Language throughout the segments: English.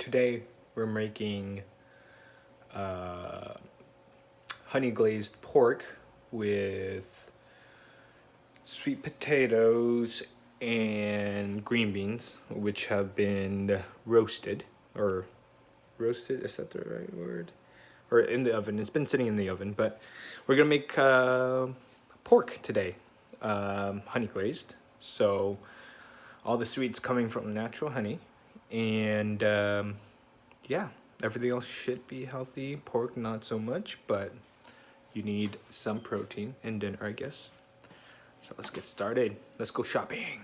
Today we're making honey glazed pork with sweet potatoes and green beans, which have been roasted. Is that the right word? Or in the oven. It's been sitting in the oven, but we're gonna make pork today, honey glazed. So all the sweets coming from natural honey, and yeah, everything else should be healthy. Pork not so much, but you need some protein in dinner, I guess. So let's get started. Let's go shopping.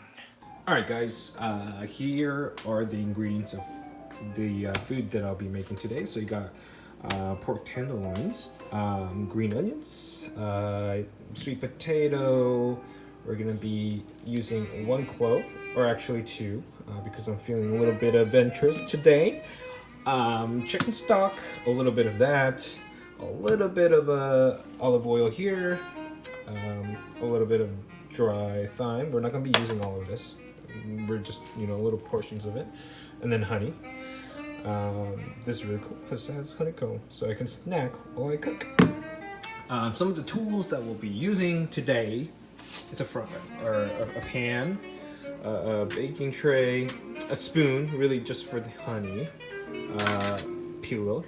All right, guys. Here are the ingredients of the food that I'll be making today. So you got pork tenderloins, green onions, sweet potato. We're gonna be using 1 clove, or actually 2, because I'm feeling a little bit adventurous today. Chicken stock, a little bit of that, a little bit of olive oil here, a little bit of dry thyme. We're not gonna be using all of this. We're just, little portions of it, and then honey. This is really cool because it has honeycomb, so I can snack while I cook. Some of the tools that we'll be using today is a pan, a baking tray, a spoon, really just for the honey, peeler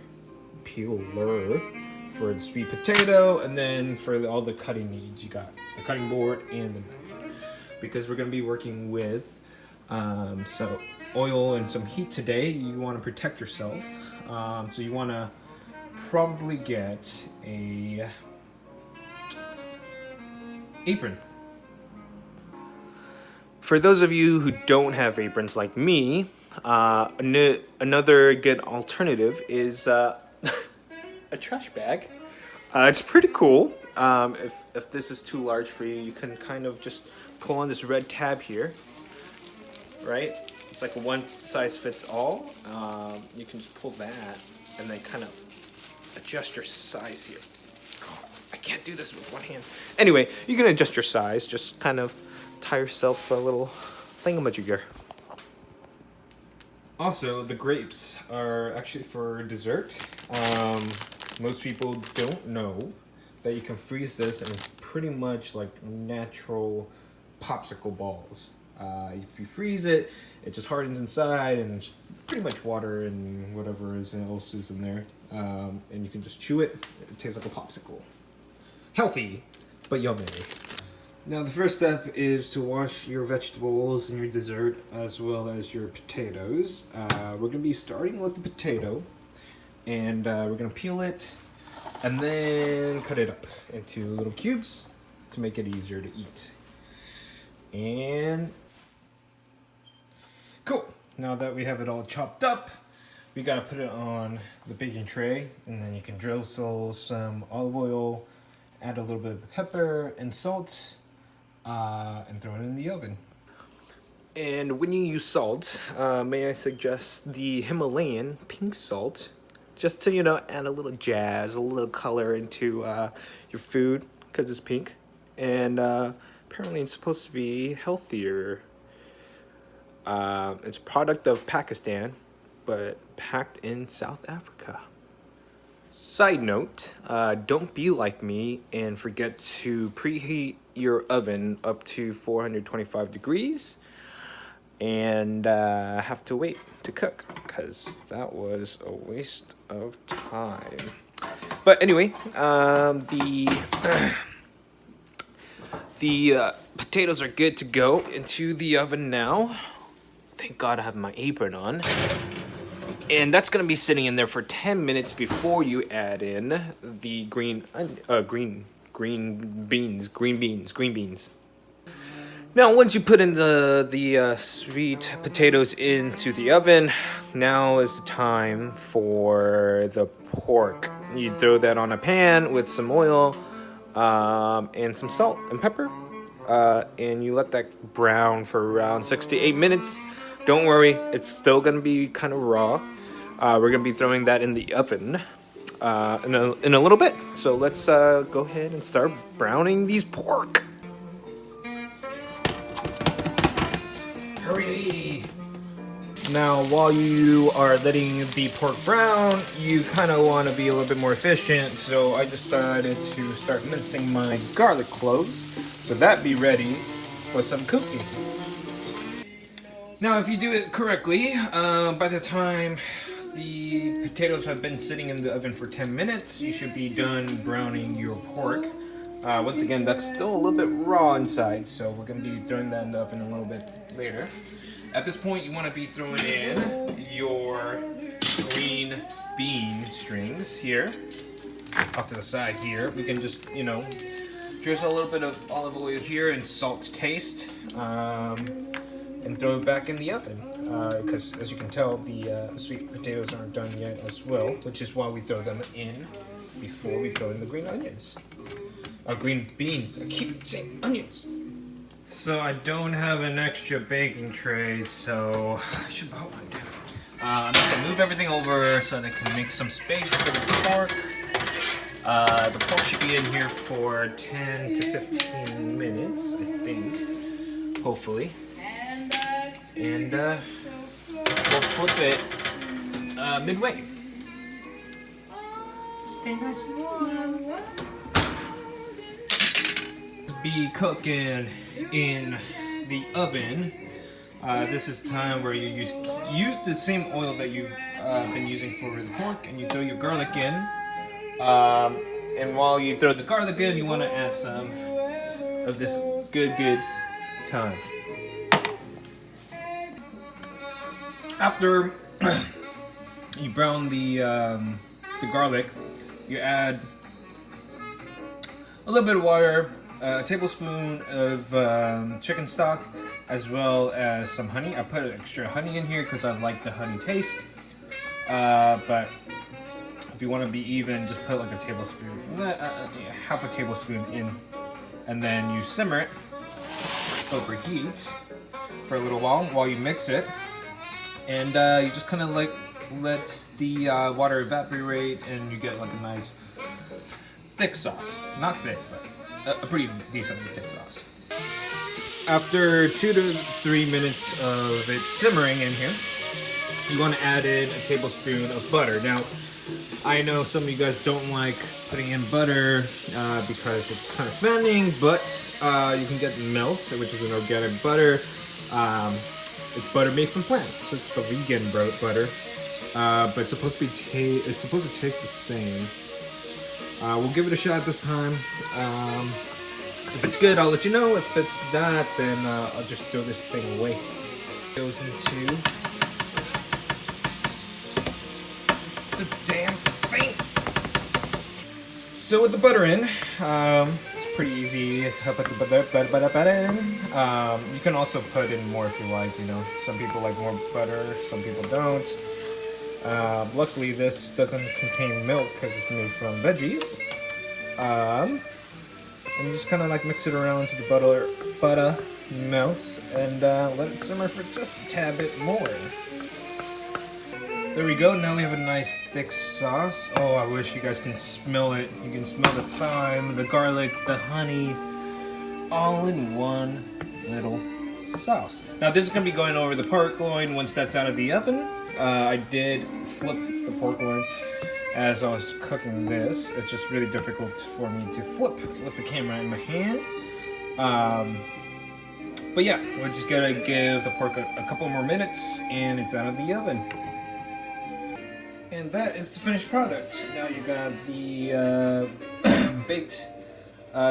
for the sweet potato, and then for all the cutting needs, you got the cutting board and the knife. Because we're going to be working with some oil and some heat today, you want to protect yourself. So you want to probably get a apron. For those of you who don't have aprons like me, another good alternative is a trash bag. It's pretty cool. If this is too large for you, you can kind of just pull on this red tab here, right? It's like a one size fits all. You can just pull that and then kind of adjust your size here. God, I can't do this with one hand. Anyway, you can adjust your size, just kind of tie yourself a little thingamajigger. Also, the grapes are actually for dessert. Most people don't know that you can freeze this, and it's pretty much like natural popsicle balls. If you freeze it, it just hardens inside, and it's pretty much water and whatever else is in there. And you can just chew it. It tastes like a popsicle. Healthy, but yummy. Now the first step is to wash your vegetables and your dessert as well as your potatoes. We're going to be starting with the potato, and we're going to peel it and then cut it up into little cubes to make it easier to eat. And cool. Now that we have it all chopped up, we got to put it on the baking tray, and then you can drizzle some olive oil, add a little bit of pepper and salt, and throw it in the oven. And when you use salt, may I suggest the Himalayan pink salt, just to add a little jazz, a little color into your food, because it's pink, and apparently it's supposed to be healthier. It's a product of Pakistan, but packed in South Africa. Side note, don't be like me and forget to preheat your oven up to 425 degrees and have to wait to cook, because that was a waste of time. But anyway, the potatoes are good to go into the oven now. Thank God I have my apron on. And that's going to be sitting in there for 10 minutes before you add in the green beans. Now, once you put in the sweet potatoes into the oven, now is the time for the pork. You throw that on a pan with some oil and some salt and pepper, and you let that brown for around 6 to 8 minutes. Don't worry, it's still going to be kind of raw. We're going to be throwing that in the oven in a little bit. So let's go ahead and start browning these pork. Hurry! Now, while you are letting the pork brown, you kind of want to be a little bit more efficient, so I decided to start mincing my garlic cloves, so that be ready for some cooking. Now, if you do it correctly, by the time the potatoes have been sitting in the oven for 10 minutes, you should be done browning your pork. Once again, that's still a little bit raw inside, so we're going to be throwing that in the oven a little bit later. At this point, you want to be throwing in your green bean strings here, off to the side here. We can just, drizzle a little bit of olive oil here and salt to taste, and throw it back in the oven. Because as you can tell, the sweet potatoes aren't done yet as well, which is why we throw them in before we throw in the green onions. Green beans. I keep saying onions. So I don't have an extra baking tray, so I should buy one. I'm just gonna move everything over so that I can make some space for the pork. The pork should be in here for 10 to 15 minutes, I think. Hopefully. And we'll flip it midway. Stay nice and warm. Be cooking in the oven. This is time where you use the same oil that you've been using for the pork, and you throw your garlic in. And while you throw the garlic in, you want to add some of this good thyme. After you brown the garlic, you add a little bit of water, a tablespoon of chicken stock, as well as some honey. I put extra honey in here because I like the honey taste. But if you want to be even, just put like a tablespoon, half a tablespoon in, and then you simmer it over heat for a little while you mix it. And you just kind of like let the water evaporate, and you get like a nice thick sauce. Not thick, but a pretty decently thick sauce. After 2 to 3 minutes of it simmering in here, you want to add in a tablespoon of butter. Now, I know some of you guys don't like putting in butter because it's kind of fattening, but you can get Melt, which is an organic butter. It's butter made from plants, so it's a vegan butter, but it's supposed to taste the same. We'll give it a shot this time. If it's good, I'll let you know. If it's not, then I'll just throw this thing away. It goes into the damn thing. So with the butter in, it's pretty easy to put the butter in. You can also put in more if you like. Some people like more butter, some people don't. Luckily, this doesn't contain milk because it's made from veggies. And you just kind of like mix it around until the butter melts, and let it simmer for just a tad bit more. There we go. Now we have a nice thick sauce. Oh, I wish you guys can smell it. You can smell the thyme, the garlic, the honey, all in one little sauce. Now this is going to be going over the pork loin once that's out of the oven. I did flip the pork loin as I was cooking this. It's just really difficult for me to flip with the camera in my hand. But yeah, we're just gonna give the pork a couple more minutes, and it's out of the oven. And that is the finished product. Now you got the baked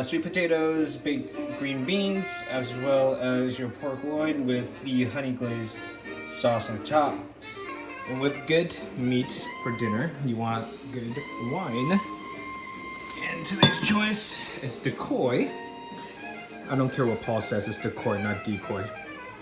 sweet potatoes, baked green beans, as well as your pork loin with the honey glazed sauce on top. And with good meat for dinner, you want good wine. And today's choice is decoy. I don't care what Paul says, it's decoy, not decoy.